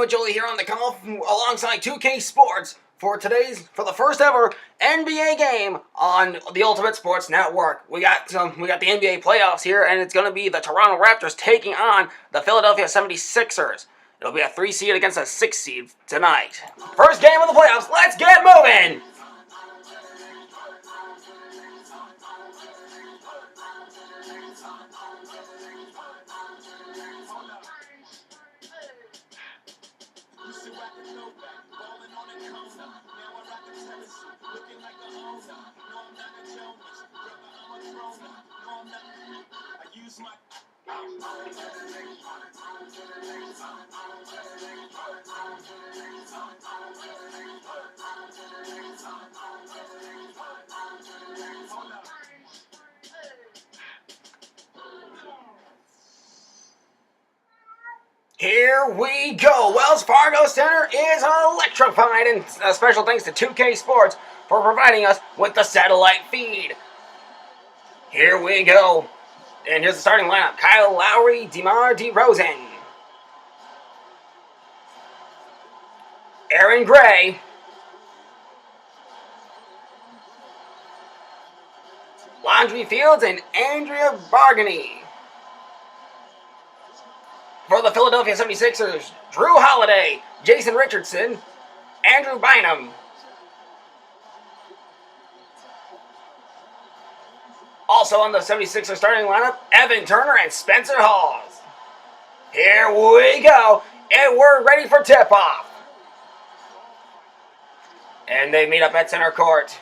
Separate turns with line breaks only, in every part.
with Jolie here on the call alongside 2K Sports for the first ever NBA game on the Ultimate Sports Network. We got the NBA playoffs here, and it's going to be the Toronto Raptors taking on the Philadelphia 76ers. It'll be a 3 seed against a 6 seed tonight. First game of the playoffs. Let's get moving. Here we go. Wells Fargo Center is electrified, and special thanks to 2K Sports for providing us with the satellite feed. Here we go. And here's the starting lineup. Kyle Lowry, DeMar DeRozan, Aaron Gray, Laundry Fields, and Andrea Bargnani. For the Philadelphia 76ers, Drew Holiday, Jason Richardson, Andrew Bynum. Also on the 76ers starting lineup, Evan Turner and Spencer Hawes. Here we go, and we're ready for tip-off. And they meet up at center court.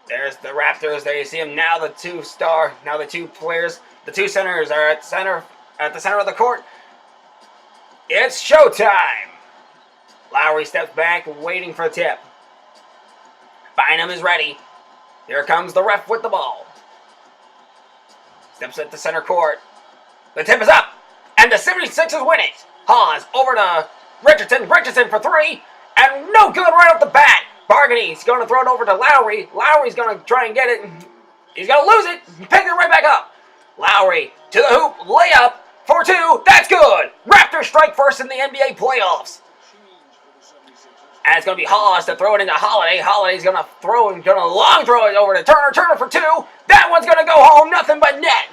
There's the Raptors. There you see them now. The two players, the two centers are at the center of the court. It's showtime. Lowry steps back, waiting for a tip. Bynum is ready. Here comes the ref with the ball. Steps at the center court. The tip is up, and the 76ers win it. Hawes over to Richardson. Richardson for three, and no good right off the bat. Bargnani's going to throw it over to Lowry. Lowry's going to try and get it. He's going to lose it. Pick it right back up. Lowry to the hoop. Layup for two. That's good. Raptors strike first in the NBA playoffs. And it's going to be Hawes to throw it into Holiday. Holiday's going to long throw it over to Turner. Turner for two. That one's going to go home. Nothing but net.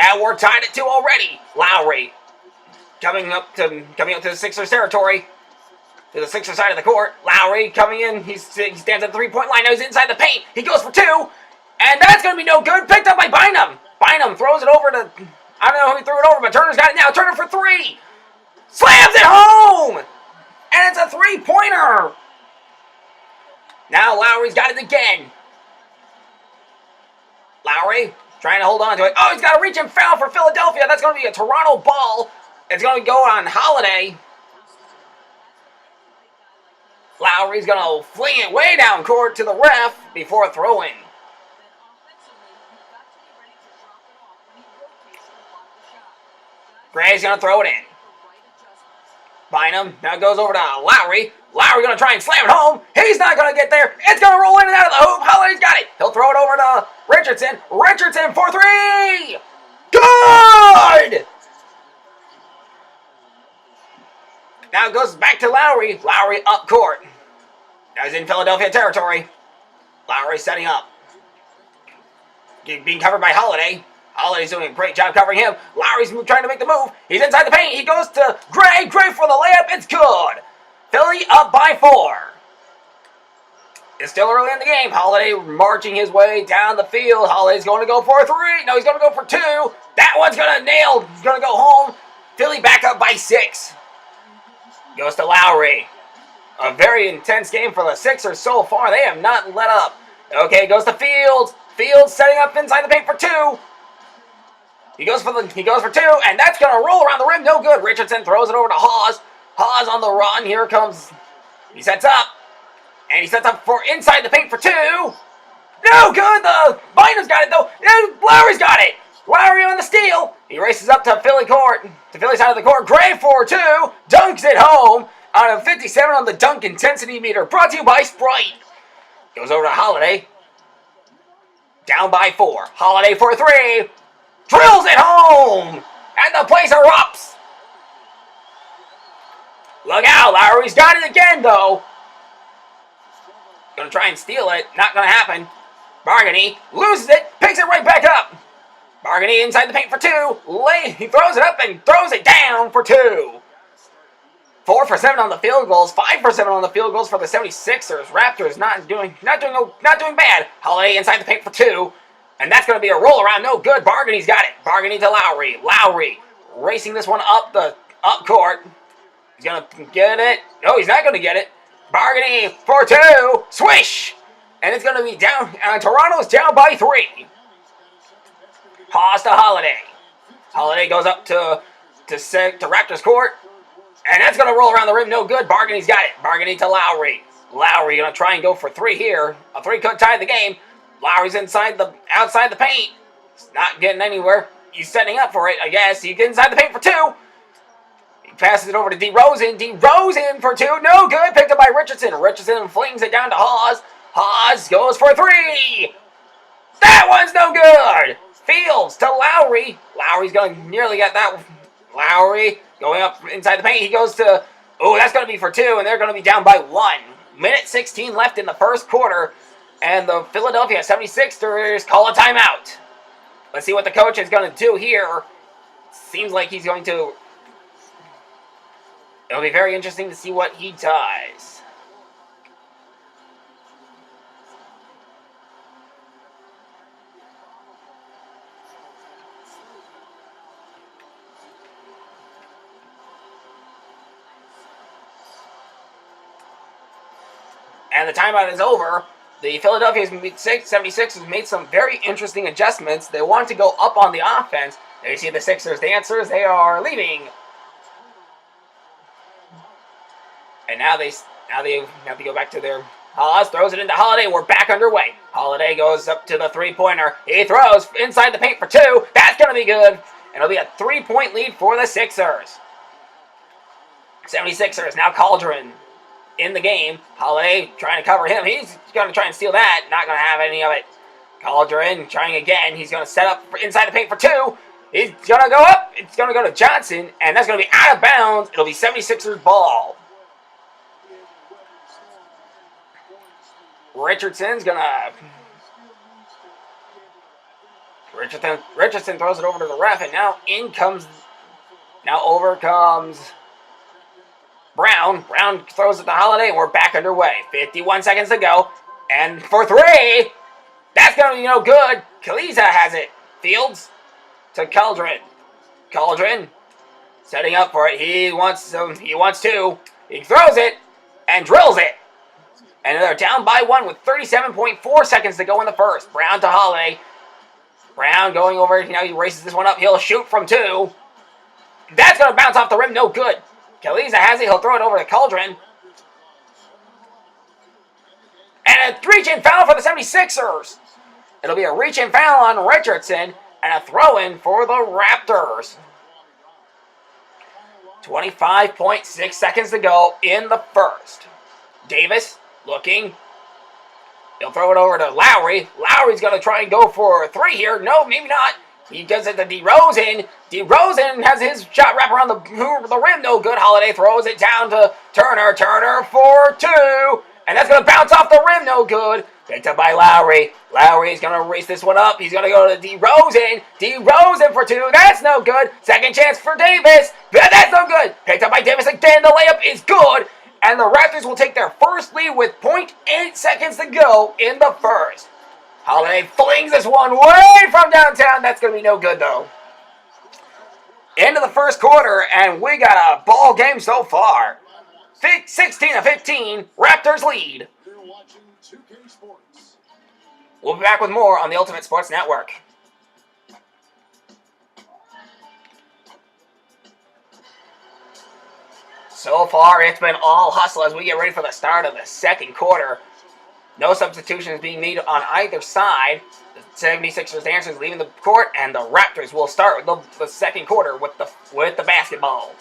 And we're tied at two already. Lowry coming up to the Sixers territory. To the Sixers side of the court. Lowry coming in. He stands at the three-point line. Now he's inside the paint. He goes for two. And that's going to be no good. Picked up by Bynum. Bynum throws it over to, I don't know who he threw it over, but Turner's got it now. Turner for three. Slams it home. And it's a three-pointer. Now Lowry's got it again. Lowry trying to hold on to it. Oh, he's got a reach and foul for Philadelphia. That's going to be a Toronto ball. It's going to go on Holiday. Lowry's going to fling it way down court to the ref before throwing. Gray's going to throw it in. Bynum now goes over to Lowry. Lowry going to try and slam it home. He's not going to get there. It's going to roll in and out of the hoop. Holiday's got it. He'll throw it over to Richardson. Richardson for three. Good! Now it goes back to Lowry. Lowry up court. Now he's in Philadelphia territory. Lowry setting up. Being covered by Holiday. Holiday's doing a great job covering him. Lowry's trying to make the move. He's inside the paint. He goes to Gray. Gray for the layup. It's good. Philly up by 4. It's still early in the game. Holiday marching his way down the field. Holiday's going to go for a three. No, he's going to go for two. That one's going to nail. He's going to go home. Philly back up by 6. Goes to Lowry. A very intense game for the Sixers so far. They have not let up. Okay, goes to Fields. Fields setting up inside the paint for two. He goes for two, and that's going to roll around the rim. No good. Richardson throws it over to Hawes. Hawes on the run. Here comes. He sets up. And he sets up for inside the paint for two. No good. The Bynum's got it, though. And Lowry's got it. Lowry on the steal. He races up to Philly side of the court. Gray for two. Dunks it home on a 57 on the dunk intensity meter. Brought to you by Sprite. Goes over to Holiday. Down by 4. Holiday for 3. Drills it home. And the place erupts. Look out, Lowry's got it again, though. Gonna try and steal it. Not gonna happen. Bargany loses it, picks it right back up. Bargany inside the paint for two. He throws it up and throws it down for two. 4 for 7 on the field goals. 5 for 7 on the field goals for the 76ers. Raptors not doing bad. Holiday inside the paint for two. And that's going to be a roll around. No good. Bargany's got it. Bargany to Lowry. Lowry racing this one up court. He's going to get it. No, he's not going to get it. Bargany for two. Swish. And it's going to be down. Toronto's down by 3. Pause to Holiday. Holiday goes up to Raptors court. And that's going to roll around the rim. No good. Bargany's got it. Bargany to Lowry. Lowry going to try and go for 3 here. A 3 could tie the game. Lowry's outside the paint. He's not getting anywhere. He's setting up for it, I guess. He gets inside the paint for 2. He passes it over to DeRozan. DeRozan for 2. No good. Picked up by Richardson. Richardson flings it down to Hawes. Hawes goes for 3. That one's no good. Fields to Lowry. Lowry's going to nearly get that. Lowry going up inside the paint. He goes to... Oh, that's going to be for 2, and they're going to be down by 1. Minute 16 left in the first quarter. And the Philadelphia 76ers call a timeout. Let's see what the coach is going to do here. Seems like he's going to... It'll be very interesting to see what he does. And the timeout is over. The Philadelphia 76ers made some very interesting adjustments. They want to go up on the offense. There you see the Sixers dancers. They are leaving. And now they have to go back to their... Hawes throws it into Holiday. We're back underway. Holiday goes up to the three-pointer. He throws inside the paint for 2. That's going to be good. And it'll be a 3-point lead for the Sixers. 76ers, now Cauldron in the game. Holiday trying to cover him. He's going to try and steal that. Not going to have any of it. Cauldron trying again. He's going to set up inside the paint for 2. He's going to go up. It's going to go to Johnson. And that's going to be out of bounds. It'll be 76ers ball. Richardson throws it over to the ref. And now over comes Brown. Brown throws it to Holiday, and we're back underway. 51 seconds to go. And for 3, that's going to be no good. Kaliza has it. Fields to Cauldron. Cauldron setting up for it. He wants 2. He throws it and drills it. And they're down by 1 with 37.4 seconds to go in the first. Brown to Holiday. Brown going over. Now he races this one up. He'll shoot from 2. That's going to bounce off the rim. No good. Kaliza has it. He'll throw it over to Cauldron. And a reach-in foul for the 76ers. It'll be a reach-in foul on Richardson and a throw-in for the Raptors. 25.6 seconds to go in the first. Davis looking. He'll throw it over to Lowry. Lowry's going to try and go for 3 here. No, maybe not. He does it to DeRozan. DeRozan has his shot wrap around the rim. No good. Holiday throws it down to Turner. Turner for 2. And that's going to bounce off the rim. No good. Picked up by Lowry. Lowry's going to race this one up. He's going to go to DeRozan. DeRozan for 2. That's no good. Second chance for Davis. That's no good. Picked up by Davis again. The layup is good. And the Raptors will take their first lead with 0.8 seconds to go in the first. Holiday flings this one way from downtown. That's going to be no good, though. Into the first quarter, and we got a ball game so far. 16-15, Raptors lead. We'll be back with more on the Ultimate Sports Network. So far, it's been all hustle as we get ready for the start of the second quarter. No substitutions being made on either side. The 76ers dancers leaving the court, and the Raptors will start the second quarter with the basketball.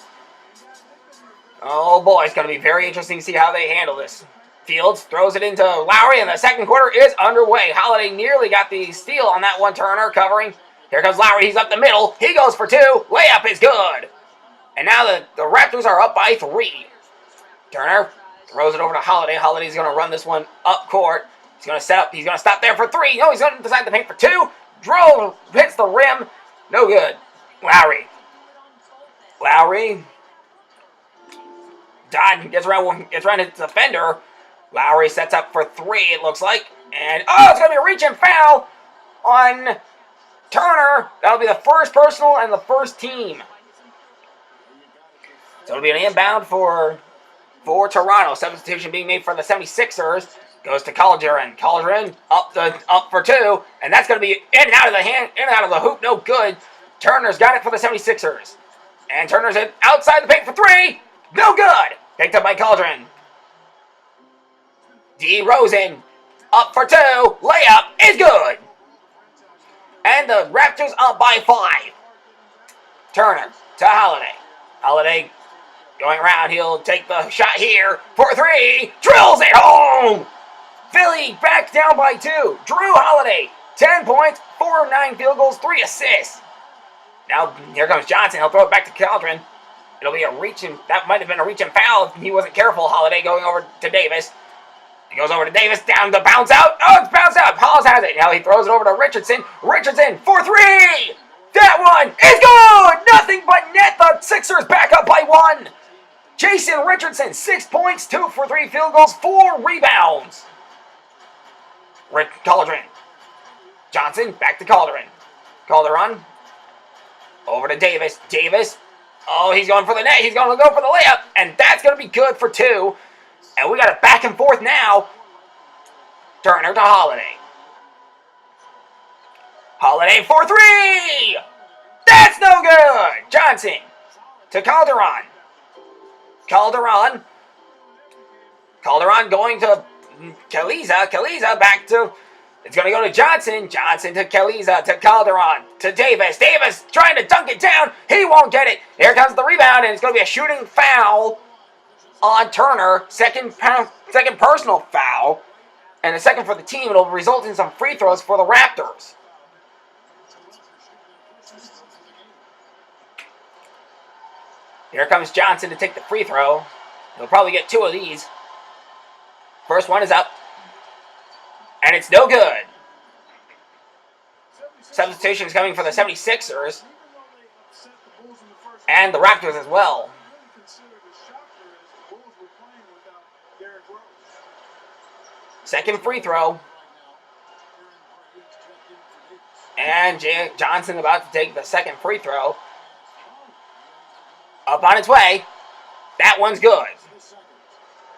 Oh boy, it's going to be very interesting to see how they handle this. Fields throws it into Lowry, and the second quarter is underway. Holiday nearly got the steal on that one. Turner covering. Here comes Lowry. He's up the middle. He goes for 2. Layup is good. And now the Raptors are up by 3. Turner throws it over to Holiday. Holiday's going to run this one up court. He's going to set up. He's going to stop there for 3. No, he's going to decide to paint for 2. Drove, hits the rim. No good. Lowry. Dodd gets around his defender. Lowry sets up for 3, it looks like. And, it's going to be a reach and foul on Turner. That'll be the first personal and the first team. So it'll be an inbound for Toronto. Substitution being made for the 76ers. Goes to Calderon. Calderon up for 2. And that's going to be in and out of the hoop. No good. Turner's got it for the 76ers. And Turner's outside the paint for 3. No good. Picked up by Calderon. DeRozan up for 2. Layup is good. And the Raptors up by 5. Turner to Holiday. Holiday going around. He'll take the shot here for 3. Drills it home. Philly back down by 2. Drew Holiday, 10 points, 4 of 9 field goals, 3 assists. Now here comes Johnson. He'll throw it back to Calderon. It'll be a reach and that might have been a reach and foul if he wasn't careful. Holiday going over to Davis. He goes over to Davis, down the bounce out. Oh, it's bounced out. Pauls has it. Now he throws it over to Richardson. Richardson for 3. That one is good. Nothing but net. The Sixers back up by 1. Jason Richardson, 6 points, 2 for 3 field goals, 4 rebounds. Calderon. Johnson, back to Calderon. Calderon. Over to Davis. Davis. Oh, he's going for the net. He's going to go for the layup. And that's going to be good for 2. And we got it back and forth now. Turner to Holiday. Holiday for 3. That's no good. Johnson to Calderon. Calderon going to Kaliza. Kaliza back to... It's going to go to Johnson. Johnson to Kaliza, to Calderon, to Davis. Davis trying to dunk it down. He won't get it. Here comes the rebound, and it's going to be a shooting foul on Turner. Second personal foul. And a second for the team. It'll result in some free throws for the Raptors. Here comes Johnson to take the free throw. He'll probably get 2 of these. First one is up. And it's no good. Substitution is coming for the 76ers. And the Raptors as well. Second free throw. And Johnson about to take the second free throw. Up on its way. That one's good.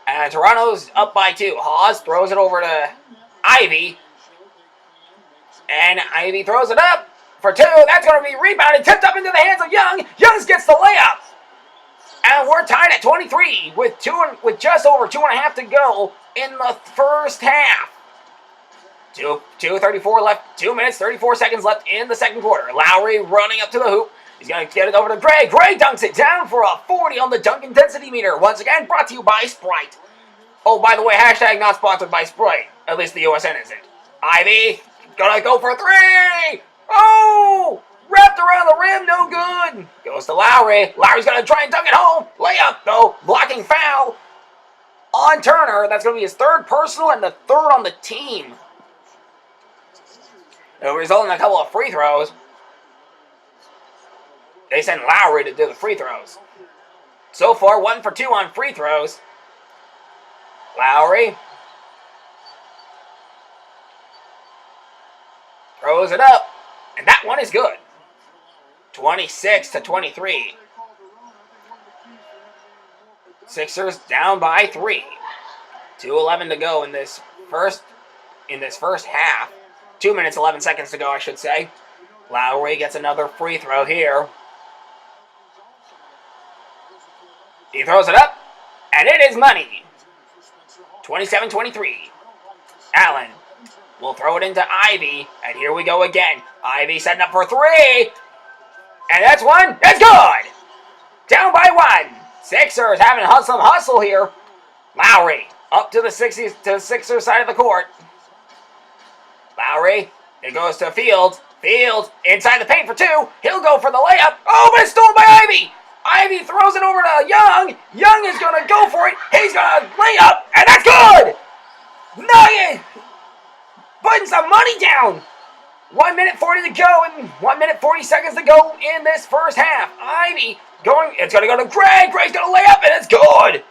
And Toronto's up by 2. Hawes throws it over to Ivy. And Ivy throws it up for 2. That's going to be rebounded. Tipped up into the hands of Young. Young gets the layup. And we're tied at 23 with just over 2.5 to go in the first half. 2:34 left. 2 minutes, 34 seconds left in the second quarter. Lowry running up to the hoop. He's going to get it over to Gray. Gray dunks it down for a 40 on the dunk intensity meter. Once again, brought to you by Sprite. Oh, by the way, hashtag not sponsored by Sprite. At least the USN isn't. Ivy, gonna go for 3. Oh! Wrapped around the rim, no good. Goes to Lowry. Lowry's gonna try and dunk it home. Layup, though. Blocking foul on Turner. That's gonna be his 3rd personal and the 3rd on the team. It'll result in a couple of free throws. They send Lowry to do the free throws. So far, 1 for 2 on free throws. Lowry throws it up, and that one is good. 26-23. Sixers down by 3. 2:11 to go in this first half. 2 minutes 11 seconds to go, I should say. Lowry gets another free throw here. He throws it up, and it is money. 27-23. Allen will throw it into Ivy, and here we go again. Ivy setting up for 3, and that's one. It's good. Down by 1. Sixers having some hustle here. Lowry up to the Sixers side of the court. Lowry, it goes to Fields. Fields inside the paint for 2. He'll go for the layup. Oh, but it's stolen by Ivy. Ivy throws it over to Young. Young is going to go for it. He's going to lay up, and that's good. Nugget putting some money down. 1 minute 40 to go and 1 minute 40 seconds to go in this first half. Ivy going, it's going to go to Gray. Gray's going to lay up, and it's good.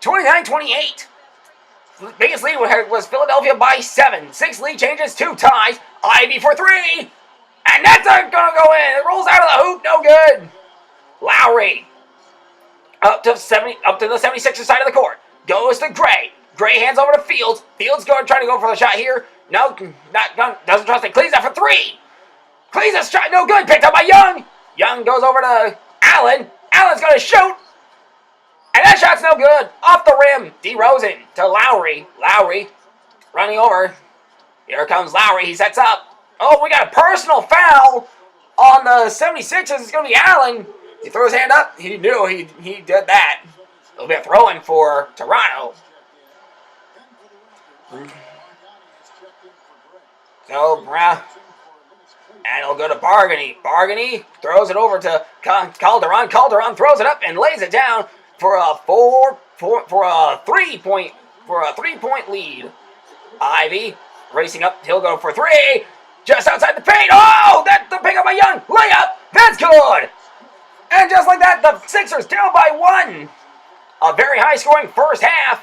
29-28. The biggest lead was Philadelphia by 7. 6 lead changes, 2 ties. Ivy for 3. And that's not going to go in. It rolls out of the hoop. No good. Lowry up to the 76ers side of the court. Goes to Gray. Gray hands over to Fields. Fields trying to go for the shot here. No, doesn't trust it. Cleans up for 3. Cleans a shot. No good. Picked up by Young. Young goes over to Allen. Allen's going to shoot. And that shot's no good. Off the rim. DeRozan to Lowry. Lowry running over. Here comes Lowry. He sets up. Oh, we got a personal foul on the 76ers. It's going to be Allen. He threw his hand up. He knew he did that. It'll be a throw-in for Toronto. So, Brown. And it'll go to Bargany. Bargany throws it over to Calderon. Calderon throws it up and lays it down for a 3-point lead. Ivy racing up. He'll go for 3. Just outside the paint. Oh, that's the pickup by Young. Layup. That's good. And just like that, the Sixers down by 1. A very high-scoring first half.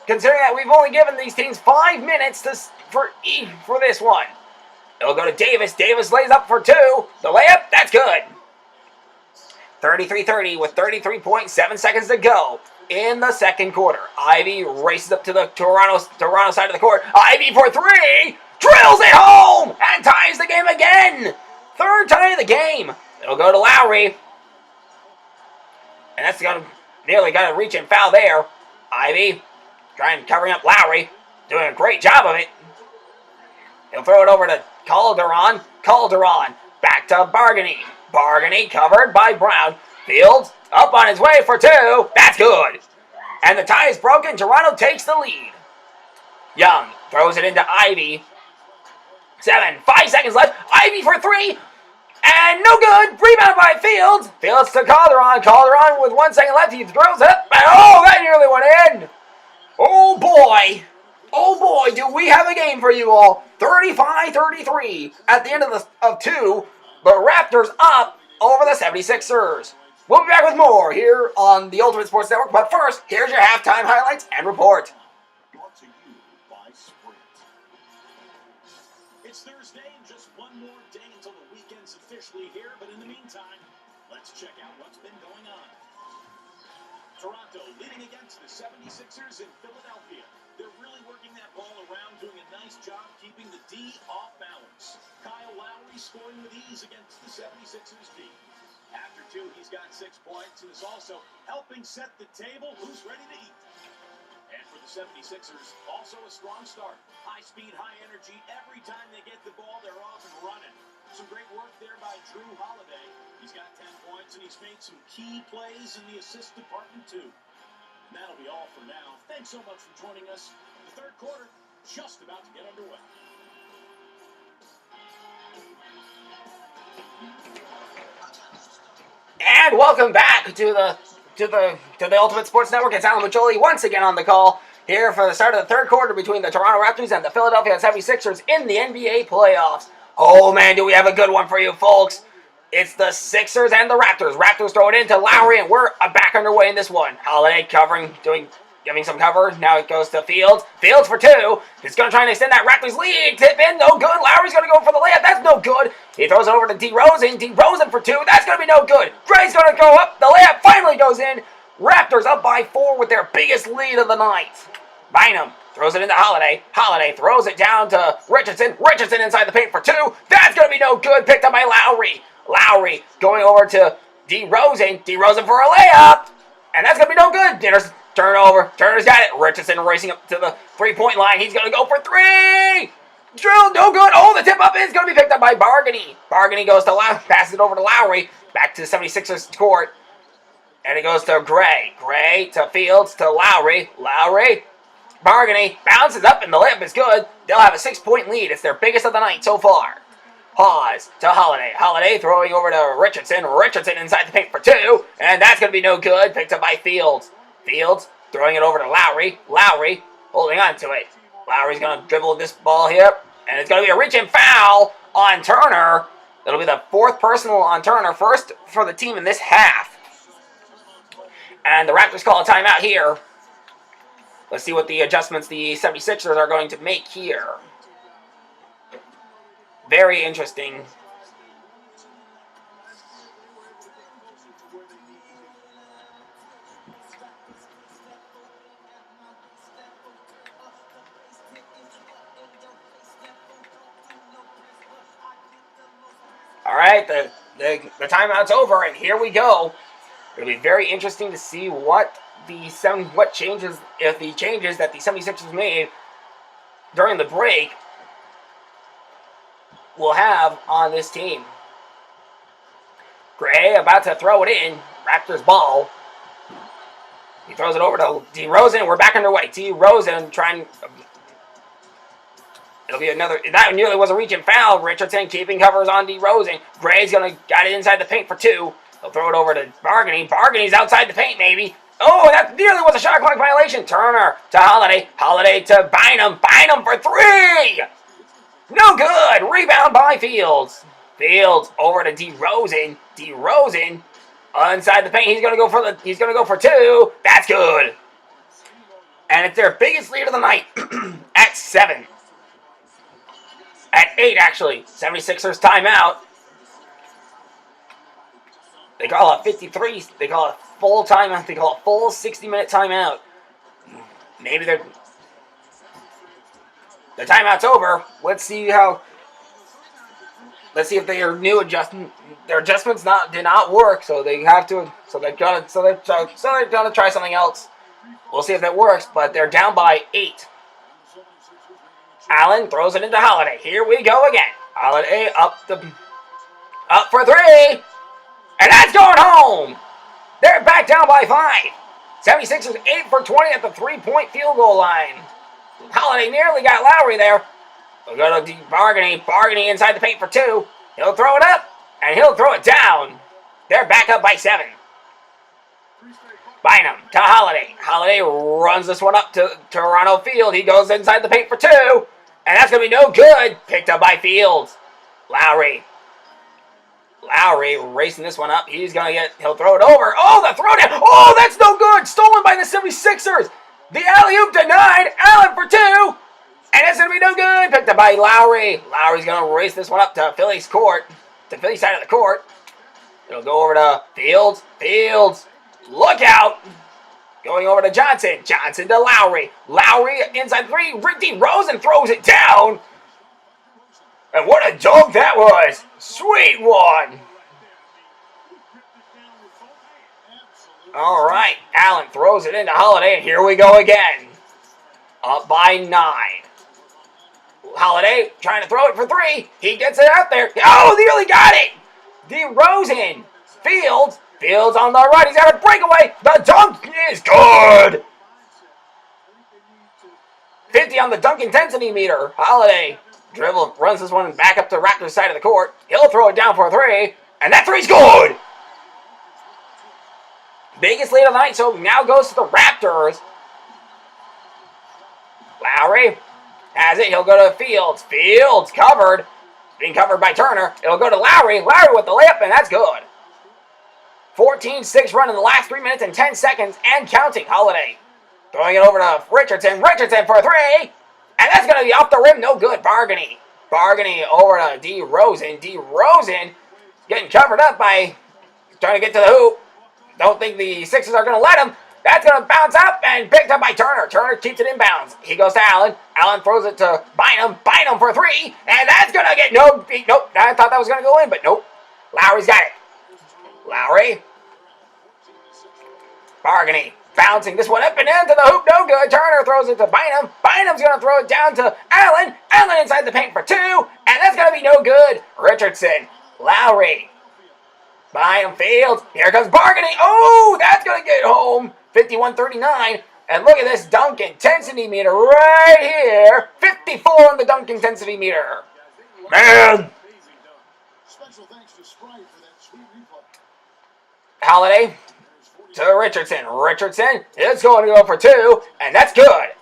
Considering that we've only given these teams 5 minutes for this one. It'll go to Davis. Davis lays up for 2. The layup, that's good. 33-30 with 33.7 seconds to go in the second quarter. Ivy races up to the Toronto side of the court. Ivy for 3. Drills it home and ties the game again. 3rd tie of the game. It'll go to Lowry. And that's nearly got a reach and foul there. Ivy covering up Lowry. Doing a great job of it. He'll throw it over to Calderon. Calderon back to Bargany. Bargany covered by Brown. Fields up on his way for 2. That's good. And the tie is broken. Toronto takes the lead. Young throws it into Ivy. 5 seconds left. Ivy for 3. And no good. Rebound by Fields. Fields to Calderon. Calderon with 1 second left. He throws it up. And oh, that nearly went in. Oh, boy. Oh, boy, do we have a game for you all. 35-33 at the end of 2. The Raptors up over the 76ers. We'll be back with more here on the Ultimate Sports Network. But first, here's your halftime highlights and report.
Brought to you by Sprint. It's Thursday and just one more day until the weekend's officially here. But in the meantime, let's check out what's been going on. Toronto leading against the 76ers in Philadelphia. They're really working that ball around, doing a nice job keeping the D off balance. Kyle Lowry scoring with ease against the 76ers D. After 2, he's got 6 points and is also helping set the table. Who's ready to eat? And for the 76ers, also a strong start. High speed, high energy. Every time they get the ball, they're off and running. Some great work there by Drew Holiday. He's got 10 points and he's made some key plays in the assist department too. And that'll be all for now. Thanks so much for joining us. The third quarter just about to get underway.
And welcome back to the Ultimate Sports Network. It's Alan Majoli once again on the call here for the start of the third quarter between the Toronto Raptors and the Philadelphia 76ers in the NBA playoffs. Oh man, do we have a good one for you folks. It's the Sixers and the Raptors. Raptors throw it into Lowry, and we're back underway in this one. Holiday giving some cover. Now it goes to Fields. Fields for 2. He's going to try and extend that Raptors lead. Tip in, no good. Lowry's going to go for the layup. That's no good. He throws it over to DeRozan. DeRozan for 2. That's going to be no good. Gray's going to go up. The layup finally goes in. Raptors up by 4 with their biggest lead of the night. Bynum throws it into Holiday. Holiday throws it down to Richardson. Richardson inside the paint for 2. That's going to be no good. Picked up by Lowry. Lowry going over to DeRozan. DeRozan for a layup. And that's going to be no good. Turnover. Turner's got it. Richardson racing up to the 3-point line. He's going to go for 3. Drill, no good. Oh, the tip up is going to be picked up by Bargany. Bargany goes to passes it over to Lowry. Back to the 76ers court. And it goes to Gray. Gray to Fields to Lowry. Lowry Bargany bounces up and the layup is good. They'll have a 6-point lead. It's their biggest of the night so far. Pause to Holiday. Holiday throwing over to Richardson. Richardson inside the paint for 2. And that's going to be no good. Picked up by Fields. Fields throwing it over to Lowry. Lowry holding on to it. Lowry's going to dribble this ball here. And it's going to be a reach-in foul on Turner. It'll be the 4th personal on Turner. First for the team in this half. And the Raptors call a timeout here. Let's see what the adjustments the 76ers are going to make here. Very interesting. All right, the timeout's over, and here we go. It'll be very interesting to see what changes, if the changes that the 76ers made during the break will have on this team. Gray about to throw it in. Raptors ball. He throws it over to DeRozan. We're back underway. DeRozan trying. It'll be another. That nearly was a reach-in foul. Richardson keeping covers on DeRozan. Gray's got it inside the paint for 2. He'll throw it over to Bargany. Bargany's outside the paint, maybe. Oh, that nearly was a shot clock violation. Turner to Holiday. Holiday to Bynum. Bynum for 3. No good. Rebound by Fields. Fields over to DeRozan. DeRozan inside the paint. He's gonna go for 2. That's good. And it's their biggest lead of the night at 7. At 8, actually. 76ers timeout. They call it 53. They call it full timeout. They call it full 60-minute timeout. Maybe the timeout's over. Let's see if their new adjustments did not work. So they have to. So they're gonna try something else. We'll see if that works. But they're down by 8. Allen throws it into Holiday. Here we go again. Holiday up for 3. And that's going home. They're back down by 5. 76ers 8 for 20 at the 3-point field goal line. Holiday nearly got Lowry there. We'll go to Bargany. Bargany inside the paint for 2. He'll throw it up, and he'll throw it down. They're back up by 7. Bynum to Holiday. Holiday runs this one up to Toronto Field. He goes inside the paint for 2. And that's going to be no good. Picked up by Fields. Lowry racing this one up. He'll throw it over. Oh, the throwdown. Oh, that's no good. Stolen by the 76ers. The alley-oop denied. Allen for 2. And it's going to be no good. Picked up by Lowry. Lowry's going to race this one up to Philly's court. To Philly's side of the court. It'll go over to Fields. Fields. Look out. Going over to Johnson. Johnson to Lowry. Lowry inside 3. DeRozan throws it down. And what a dunk that was. Sweet one. All right. Allen throws it into Holiday, and here we go again. Up by 9. Holiday trying to throw it for 3. He gets it out there. Oh, nearly got it. DeRozan. Fields. Fields on the right. He's got a breakaway. The dunk is good. 50 on the dunk intensity meter. Holiday runs this one back up to Raptors side of the court. He'll throw it down for 3. And that 3's good. Biggest lead of the night, so now goes to the Raptors. Lowry has it. He'll go to Fields. Fields covered. Being covered by Turner. It'll go to Lowry. Lowry with the layup, and that's good. 14-6 run in the last 3 minutes and 10 seconds and counting. Holiday throwing it over to Richardson. Richardson for 3. And that's going to be off the rim. No good. Bargany. Bargany over to DeRozan. DeRozan getting covered up by trying to get to the hoop. Don't think the Sixers are going to let him. That's going to bounce up and picked up by Turner. Turner keeps it in bounds. He goes to Allen. Allen throws it to Bynum. Bynum for 3. And that's going to get nope. I thought that was going to go in, but nope. Lowry's got it. Lowry. Bargany. Bouncing this one up and into the hoop. No good. Turner throws it to Bynum. Bynum's going to throw it down to Allen. Allen inside the paint for 2. And that's going to be no good. Richardson. Lowry. Bynum. Fields. Here comes Bargany. Oh, that's going to get home. 51-39. And look at this dunk intensity meter right here. 54 on the dunk intensity meter. Man.
Special thanks to Sprite for that sweet replay.
Holiday to Richardson. Richardson is going to go for 2, and that's good.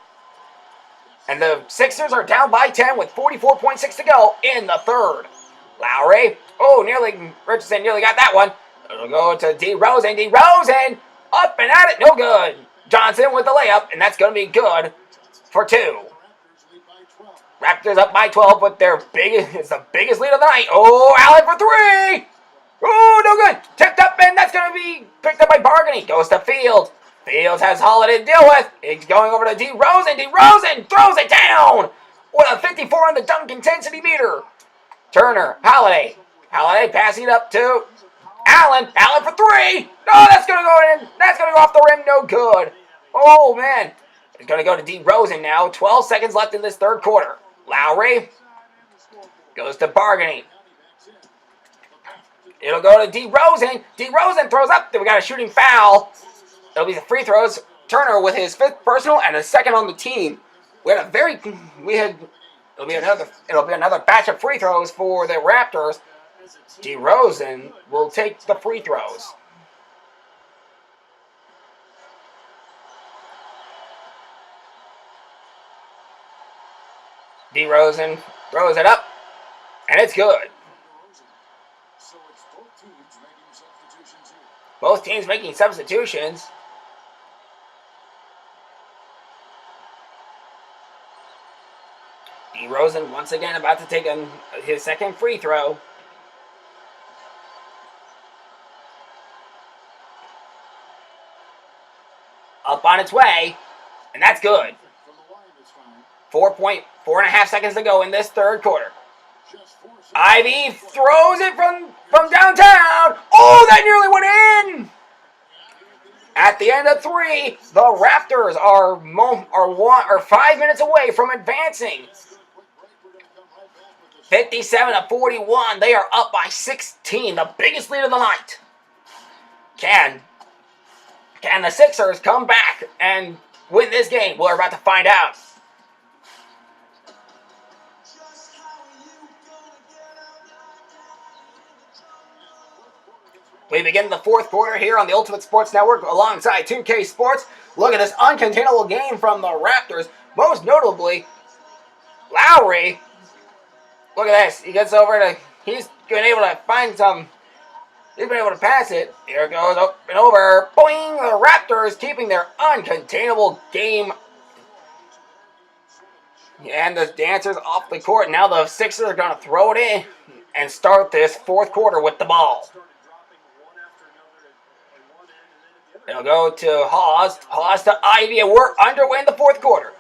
And the Sixers are down by 10 with 44.6 to go in the third. Lowry. Oh, Richardson nearly got that one. It'll go to DeRozan. DeRozan up and at it. No good. Johnson with the layup, and that's going to be good for 2. Raptors up by 12 with it's the biggest lead of the night. Oh, Allen for 3. Oh, no good. Tipped up, and that's going to be picked up by Bargany. Goes to Fields. Fields has Holiday to deal with. He's going over to DeRozan. DeRozan throws it down with a 54 on the dunk intensity meter. Turner. Holiday. Holiday passing it up to Allen. Allen for 3. No, that's going to go in. That's going to go off the rim. No good. Oh, man. It's going to go to DeRozan now. 12 seconds left in this third quarter. Lowry goes to Bargany. It'll go to DeRozan. DeRozan throws up. We got a shooting foul. It'll be the free throws. Turner with his 5th personal and a 2nd on the team. It'll be another batch of free throws for the Raptors. DeRozan will take the free throws. DeRozan throws it up, and it's good. Both teams making substitutions. DeRozan once again about to take his 2nd free throw. Up on its way, and that's good. 4.5 seconds to go in this third quarter. Ivy throws it from downtown. Oh, that nearly went in. At the end of 3, the Raptors are 5 minutes away from advancing. 57-41. They are up by 16, the biggest lead of the night. Can the Sixers come back and win this game? We're about to find out. We begin the fourth quarter here on the Ultimate Sports Network alongside 2K Sports. Look at this uncontainable game from the Raptors. Most notably, Lowry. Look at this. He gets over to... He's been able to find some... He's been able to pass it. Here it goes up and over. Boing! The Raptors keeping their uncontainable game. And the dancers off the court. Now the Sixers are going to throw it in and start this fourth quarter with the ball. It'll go to Hawes. Hawes to Ivy, and we're underway in the fourth quarter.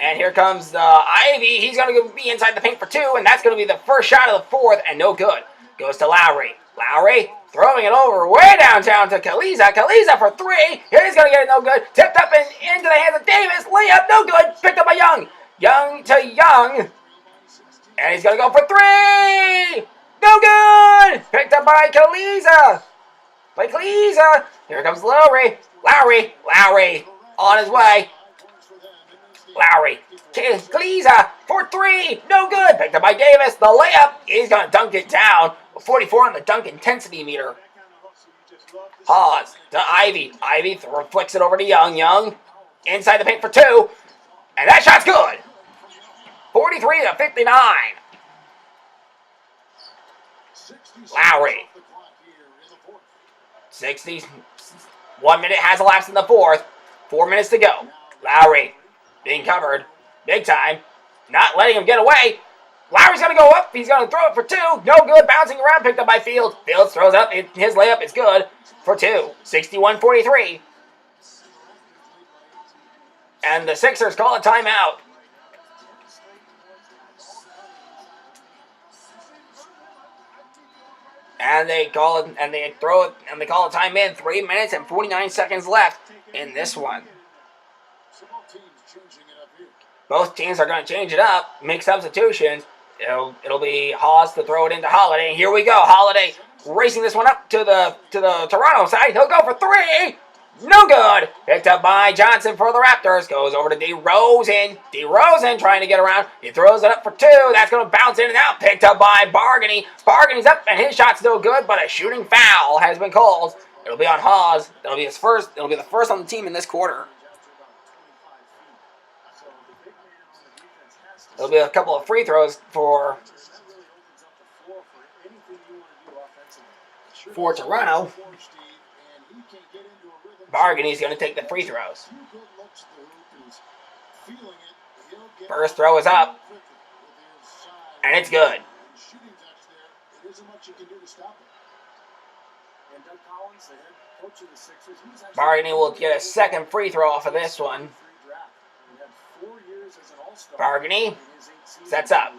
And here comes Ivy. He's going to be inside the paint for 2, and that's going to be the first shot of the fourth, and no good. Goes to Lowry. Lowry throwing it over way downtown to Kaliza. Kaliza for 3. He's going to get it no good. Tipped up and into the hands of Davis. Layup, no good. Picked up by Young. Young to Young. And he's going to go for 3. No good. Picked up by Kaliza. Here comes Lowry. Lowry on his way. Lowry. Kaliza for 3. No good. Picked up by Davis. The layup. He's going to dunk it down. 44 on the dunk intensity meter. Pause to Ivy. Ivy flicks it over to Young. Young inside the paint for 2. And that shot's good. 43-59. Lowry. 1 minute has elapsed in the fourth. 4 minutes to go. Lowry being covered big time. Not letting him get away. Lowry's going to go up. He's going to throw it for 2. No good. Bouncing around. Picked up by Fields. Fields throws up. His layup is good for 2. 61-43. And the Sixers call a timeout. And they call it, and they throw it, and they call a time in. 3 minutes and 49 seconds left in this one. Both teams are going to change it up, make substitutions. It'll be Hawes to throw it into Holiday. And here we go. Holiday racing this one up to the Toronto side. He'll go for 3. No good. Picked up by Johnson for the Raptors. Goes over to DeRozan. DeRozan trying to get around. He throws it up for two. That's going to bounce in and out. Picked up by Bargany. Bargany's up, and his shot's still good, but a shooting foul has been called. It'll be on Hawes. It'll be his first. It'll be the first on the team in this quarter. There'll be a couple of free throws for Toronto. Bargany's going to take the free throws. First throw is up, and it's good. Bargany will get a second free throw off of this one. Bargany sets up.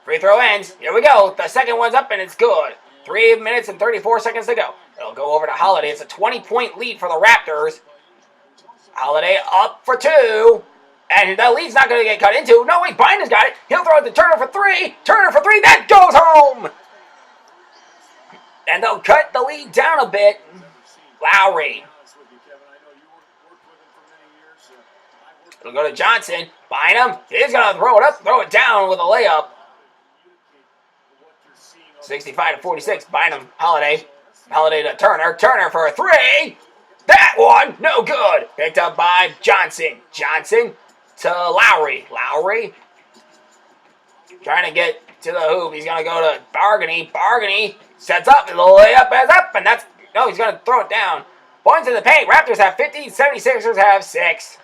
Free throw ends. Here we go. The second one's up, and it's good. 3 minutes and 34 seconds to go. It'll go over to Holiday. It's a 20-point lead for the Raptors. Holiday up for two. And the lead's not going to get cut into. No, wait, Bynum's got it. He'll throw it to Turner for three. Turner for three. That goes home. And they'll cut the lead down a bit. Lowry. It'll go to Johnson. Bynum. He's going to throw it up, throw it down with a layup. 65-46. Bynum. Holiday. Holiday to Turner. Turner for a three. That one, no good. Picked up by Johnson. Johnson to Lowry. Lowry trying to get to the hoop. He's going to go to Bargany. Bargany sets up. The layup is up, and that's... No, he's going to throw it down. Points in the paint. Raptors have 50. 76ers have 6.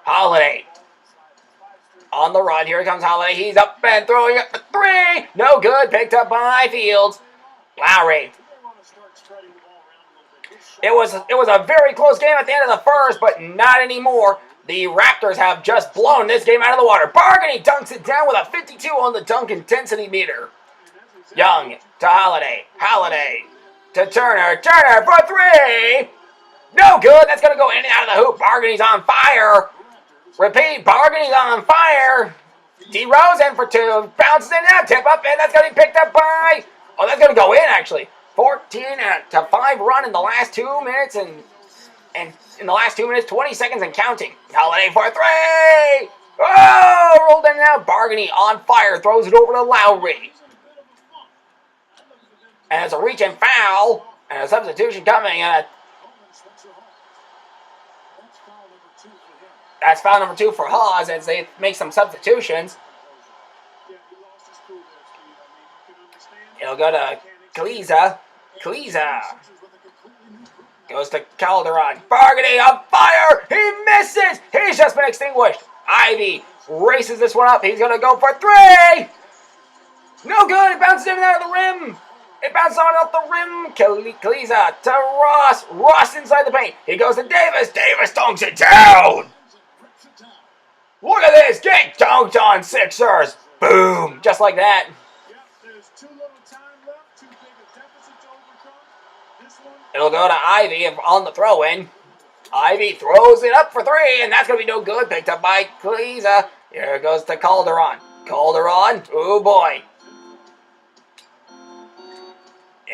Holiday on the run. Here comes Holiday. He's up and throwing it for three. No good. Picked up by Fields. Lowry. It was a very close game at the end of the first, but not anymore. The Raptors have just blown this game out of the water. Bargany dunks it down with a 52 on the dunk intensity meter. Young to Holiday. Holiday to Turner. Turner for three. No good. That's going to go in and out of the hoop. Bargany's on fire. Repeat. Bargany's on fire. DeRozan for two. Bounces in and out. Tip up, and that's going to be picked up by... Oh, that's going to go in, actually. 14-5 run in the last 2 minutes, and in the last 2 minutes, 20 seconds and counting. Holiday for three. Oh, rolled in and out. Bargany on fire. Throws it over to Lowry. And it's a reach and foul. And a substitution coming. And that's foul number 2 for Hawes as they make some substitutions. It'll go to Kaliza. Kaliza goes to Calderon. Bargany on fire. He misses. He's just been extinguished. Ivy races this one up. He's going to go for three. No good. It bounces in and out of the rim. It bounces on out the rim. Kaliza to Ross. Ross inside the paint. He goes to Davis. Davis dunks it down. Look at this. Get dunked on, Sixers. Boom. Just like that. It'll go to Ivy on the throw-in. Ivy throws it up for three, and that's going to be no good. Picked up by Kaliza. Here it goes to Calderon. Calderon. Oh, boy.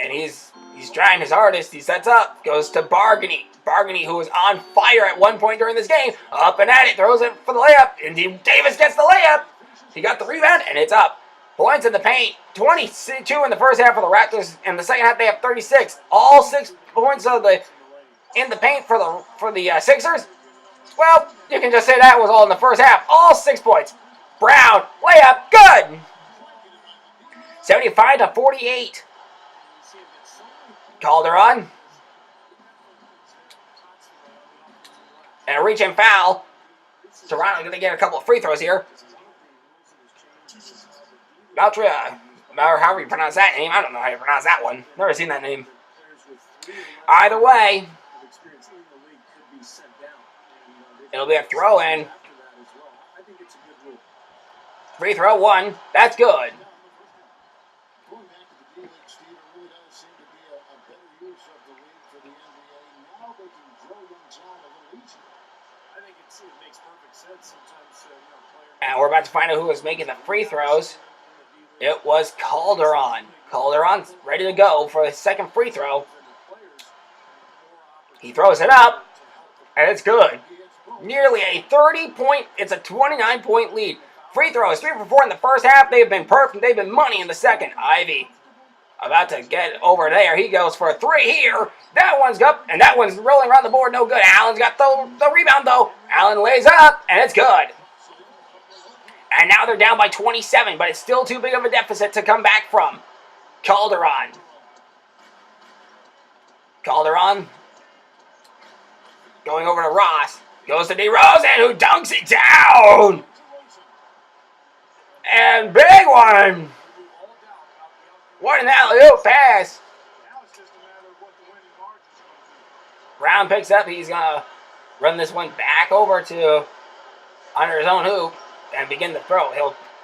And he's trying his hardest. He sets up. Goes to Bargany. Bargany, who was on fire at one point during this game. Up and at it. Throws it for the layup. And Davis gets the layup. He got the rebound, and it's up. Points in the paint. 22 in the first half for the Raptors. In the second half, they have 36. All 6 points in the paint for the Sixers. Well, you can just say that was all in the first half. All 6 points. Brown, layup, good. 75-48. Calderon. And a reach and foul. Toronto going to get a couple of free throws here. Maltria, or however you pronounce that name. I don't know how you pronounce that one. Never seen that name. Either way, it'll be a throw-in. Free throw 1. That's good. And we're about to find out who is making the free throws. It was Calderon. Calderon's ready to go for his second free throw. He throws it up, and it's good. Nearly a 30-point, it's a 29-point lead. Free throws, 3 for 4 in the first half. They've been perfect. They've been money in the second. Ivy about to get over there. He goes for a 3 here. That one's up, and that one's rolling around the board. No good. Allen's got the rebound, though. Allen lays up, and it's good. And now they're down by 27, but it's still too big of a deficit to come back from. Calderon. Calderon going over to Ross. Goes to DeRozan, who dunks it down. And big one. What an alley-oop pass. Brown picks up. He's going to run this one back over to under his own hoop and begin the throw.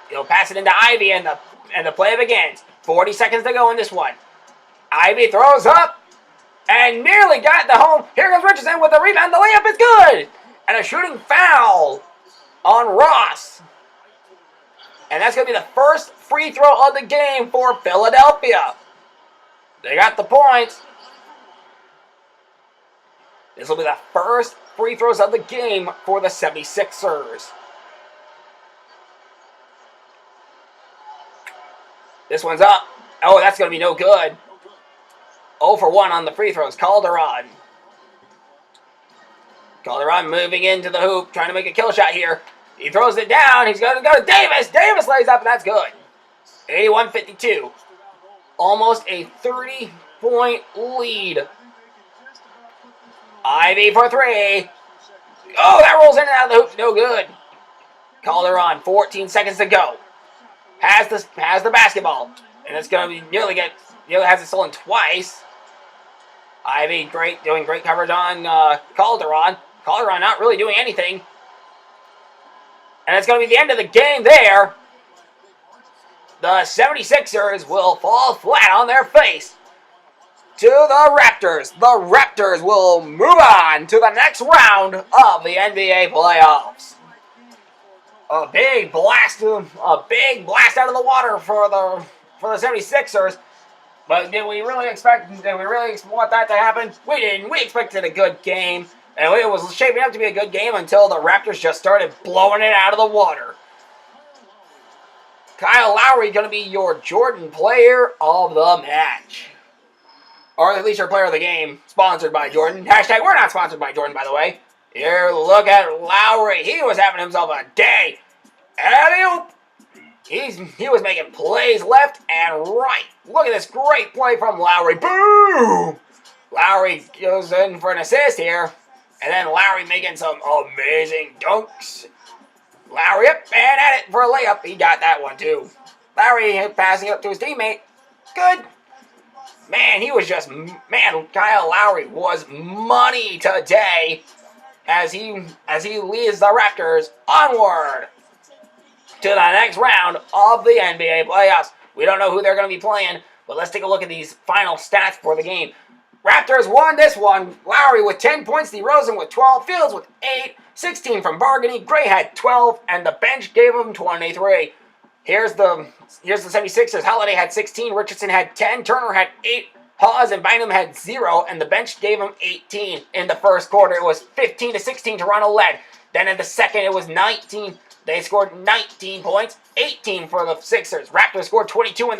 He'll pass it into Ivy, and the play begins. 40 seconds to go in this one. Ivy throws up and nearly got the home. Here comes Richardson with the rebound. The layup is good. And a shooting foul on Ross. And that's going to be the first free throw of the game for Philadelphia. They got the points. This will be the first free throws of the game for the 76ers. This one's up. Oh, that's going to be no good. 0 for 1 on the free throws. Calderon. Calderon moving into the hoop, trying to make a kill shot here. He throws it down. He's going to go to Davis. Davis lays up, and that's good. 81-52. Almost a 30-point lead. Ivy for 3. Oh, that rolls in and out of the hoop. No good. Calderon, 14 seconds to go. Has the basketball. And it's going to be nearly has it stolen twice. Ivy doing great coverage on Calderon. Calderon not really doing anything. And it's going to be the end of the game there. The 76ers will fall flat on their face to the Raptors. The Raptors will move on to the next round of the NBA playoffs. A big blast out of the water for the 76ers. But did we really want that to happen? We didn't. We expected a good game. And it was shaping up to be a good game until the Raptors just started blowing it out of the water. Kyle Lowry going to be your Jordan player of the match. Or at least your player of the game. Sponsored by Jordan. Hashtag we're not sponsored by Jordan, by the way. Here, look at Lowry. He was having himself a day. Alley-oop. He was making plays left and right. Look at this great play from Lowry. Boom! Lowry goes in for an assist here. And then Lowry making some amazing dunks. Lowry up and at it for a layup. He got that one too. Lowry passing up to his teammate. Good. Man, Kyle Lowry was money today as he leads the Raptors onward to the next round of the NBA playoffs. We don't know who they're going to be playing, but let's take a look at these final stats for the game. Raptors won this one. Lowry with 10 points, DeRozan with 12, Fields with 8, 16 from Bargany, Gray had 12, and the bench gave him 23. Here's the 76ers. Holiday had 16, Richardson had 10, Turner had 8, Hawes and Bynum had 0, and the bench gave him 18. In the first quarter, it was 15-16, Toronto led. Then in the second, it was 19. They scored 19 points, 18 for the Sixers. Raptors scored 22 in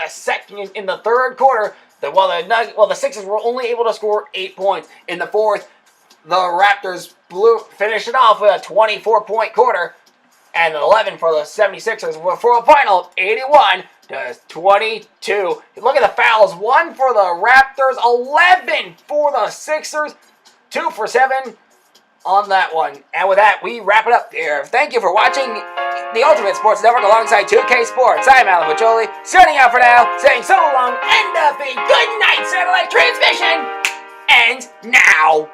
the third quarter. While the Sixers were only able to score 8 points. In the fourth, the Raptors finished it off with a 24-point quarter and 11 for the 76ers for a final 81-22. Look at the fouls. 1 for the Raptors, 11 for the Sixers, 2 for 7 on that one. And with that, we wrap it up here. Thank you for watching the Ultimate Sports Network alongside 2K Sports. I'm Alan Pacholi, signing out for now, saying so long, end of the good night satellite transmission, and now.